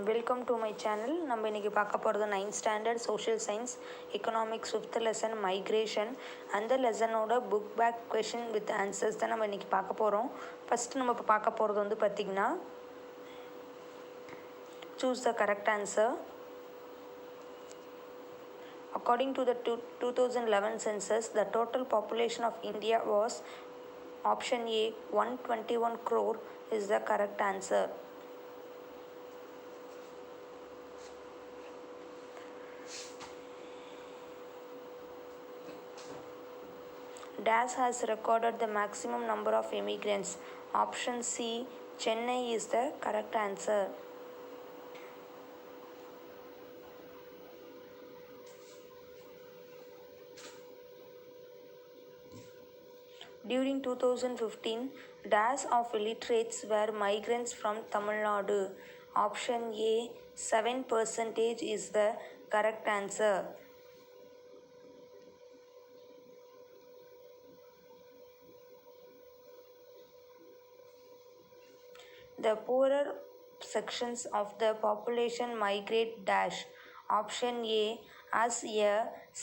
Welcome to my channel. நம்ம இன்றைக்கி பார்க்க போகிறது 9th standard social science economics 5th lesson migration. அந்த லெசனோட book back question with answers தான் நம்ம இன்றைக்கி பார்க்க போகிறோம். ஃபஸ்ட்டு நம்ம இப்போ பார்க்க போகிறது வந்து பார்த்திங்கன்னா choose the correct answer. According to the 2011 census, the total population of India was option A 121 crore is the correct answer. DAS has recorded the maximum number of immigrants. Option C, Chennai is the correct answer. During 2015, DAS of illiterates were migrants from Tamil Nadu. Option A, 7% is the correct answer. The poorer sections of the population migrate dash. Option A, as a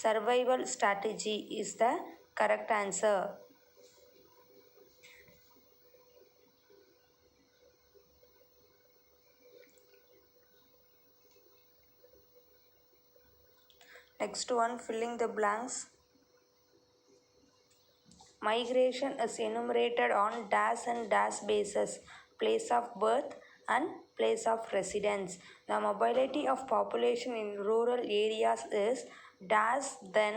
survival strategy is the correct answer. Next one, filling the blanks. Migration is enumerated on dash and dash basis: place of birth and place of residence. The mobility of population in rural areas is dash than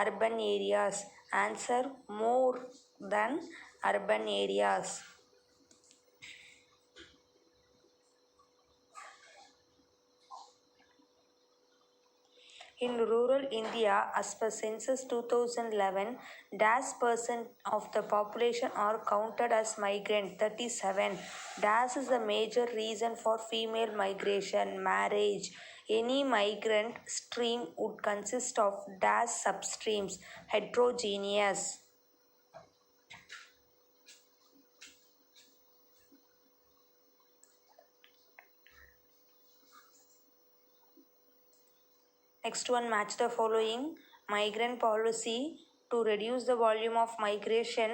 urban areas. Answer, more than urban areas. In rural India, as per census 2011, dash percent of the population are counted as migrant, 37. Dash is the major reason for female migration, marriage. Any migrant stream would consist of dash substreams, heterogeneous. Next one, match the following. Migrant policy to reduce the volume of migration: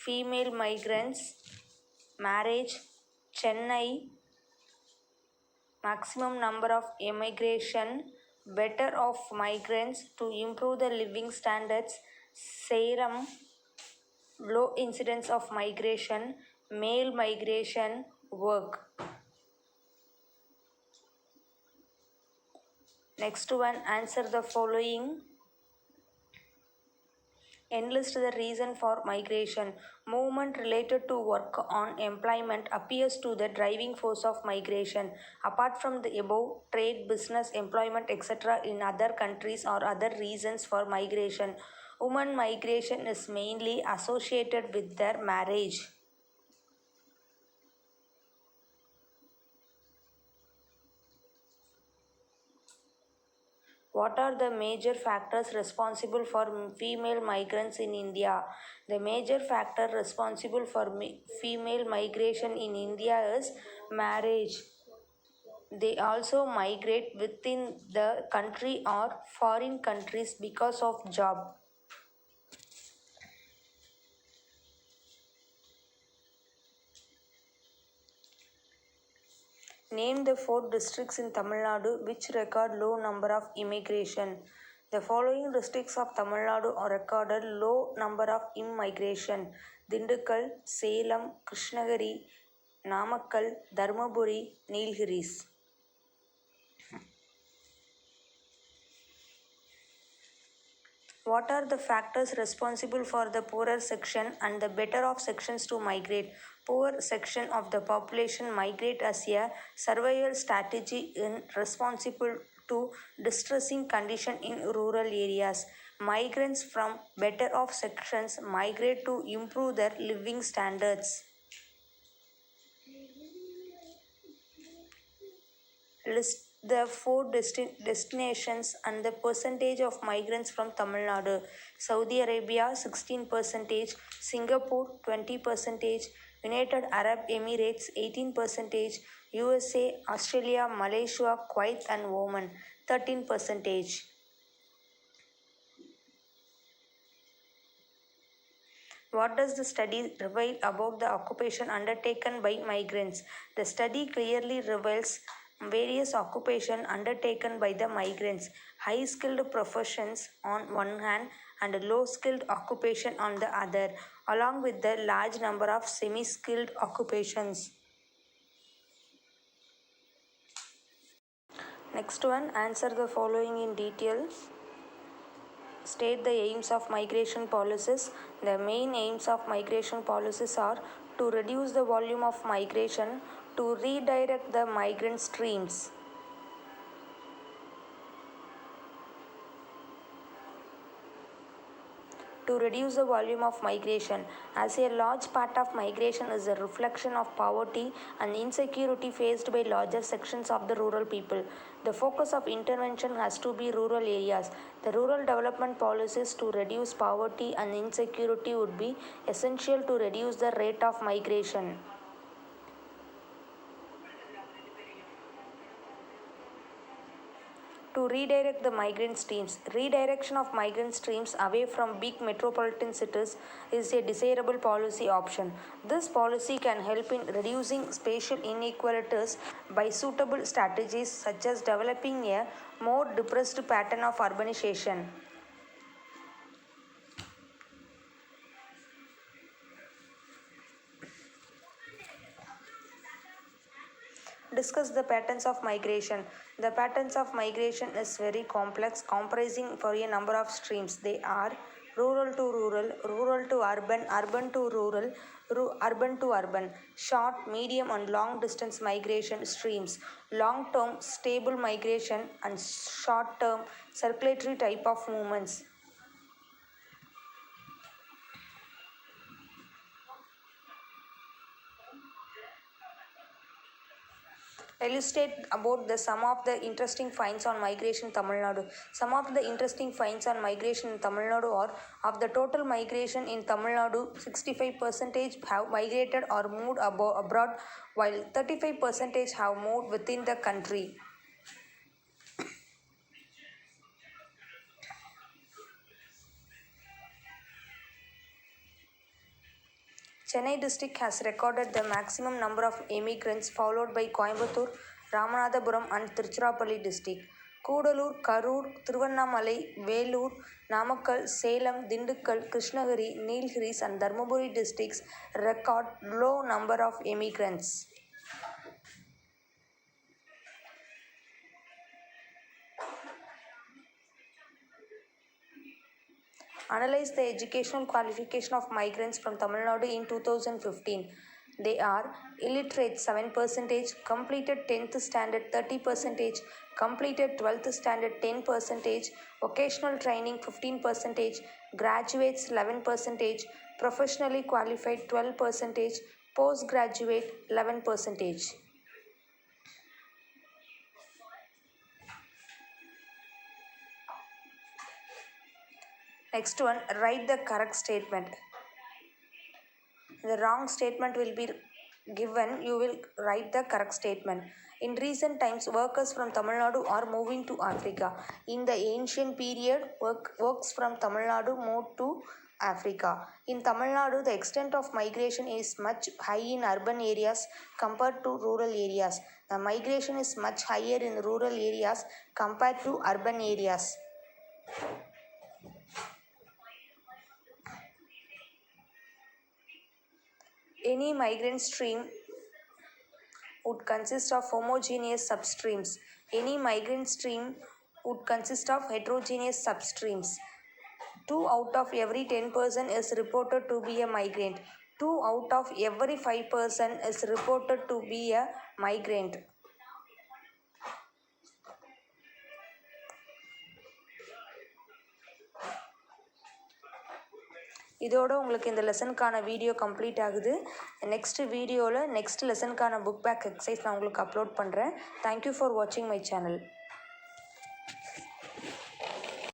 female migrants, marriage, Chennai, maximum number of immigration, better of migrants to improve the living standards, Salem, low incidence of migration, male migration, work. Next one, answer the following. Enlist the reason for migration. Movement related to work on employment appears to the driving force of migration. Apart from the above, trade, business, employment, etc. in other countries or other reasons for migration. Women migration is mainly associated with their marriage. What are the major factors responsible for female migrants in India? The major factor responsible for female migration in India is marriage. They also migrate within the country or foreign countries because of job. Name the 4 districts in Tamil Nadu which record low number of immigration. The following districts of Tamil Nadu are recorded low number of immigration: Dindigul, Salem, Krishnagiri, Namakkal, Dharmaburi, Nilgiris. What are the factors responsible for the poorer section and the better off sections to migrate? Poor section of the population migrate as a survival strategy in responsible to distressing condition in rural areas. Migrants from better off sections migrate to improve their living standards. List the 4 destinations and the percentage of migrants from Tamil Nadu. Saudi Arabia 16%, Singapore 20%, United Arab Emirates 18%, USA, Australia, Malaysia, Kuwait and Oman 13%. What does the study reveal about the occupation undertaken by migrants? The study clearly reveals various occupation undertaken by the migrants, high skilled professions on one hand and low skilled occupation on the other, along with the large number of semi skilled occupations. Next one, answer the following in detail. State the aims of migration policies. The main aims of migration policies are to reduce the volume of migration, to redirect the migrant streams. To reduce the volume of migration, as a large part of migration is a reflection of poverty and insecurity faced by larger sections of the rural people. The focus of intervention has to be rural areas. The rural development policies to reduce poverty and insecurity would be essential to reduce the rate of migration. To redirect the migrant streams. Redirection of migrant streams away from big metropolitan cities is a desirable policy option. This policy can help in reducing spatial inequalities by suitable strategies such as developing a more depressed pattern of urbanization. Discuss the patterns of migration. The patterns of migration is very complex, comprising for a number of streams. They are rural to rural, rural to urban, urban to rural, urban to urban, short, medium and long distance migration streams, long term stable migration and short term circulatory type of movements. Illustrate about the some of the interesting finds on migration in Tamil Nadu. Some of the interesting finds on migration in Tamil Nadu are of the total migration in Tamil Nadu, 65% have migrated or moved abroad, while 35% have moved within the country. Chennai district has recorded the maximum number of immigrants, followed by Coimbatore, Ramanathapuram and Tiruchirappalli district. Kudalur, Karur, Thiruvannamalai, Velur, Namakkal, Salem, Dindukkal, Krishnagiri, Nilgiris and Dharmaburi districts record low number of immigrants. Analyze the educational qualification of migrants from Tamil Nadu in 2015. They are illiterate 7%, completed 10th standard 30%, completed 12th standard 10%, vocational training 15%, graduates 11%, professionally qualified 12%, postgraduate 11%. Next one, write the correct statement. The wrong statement will be given, you will write the correct statement. In recent times, workers from Tamil Nadu are moving to Africa. In the ancient period, works from Tamil Nadu moved to Africa. In Tamil Nadu, the extent of migration is much high in urban areas compared to rural areas. The migration is much higher in rural areas compared to urban areas. Any migrant stream would consist of homogeneous substreams. Any migrant stream would consist of heterogeneous substreams. 2 out of every 10 person is reported to be a migrant. 2 out of every 5 person is reported to be a migrant. இதோட உங்களுக்கு இந்த லெசனுக்கான video complete ஆகுது. Next வீடியோவில் next லெசனுக்கான book back exercise நான் உங்களுக்கு upload பண்ணுறேன். Thank you for வாட்சிங் my channel.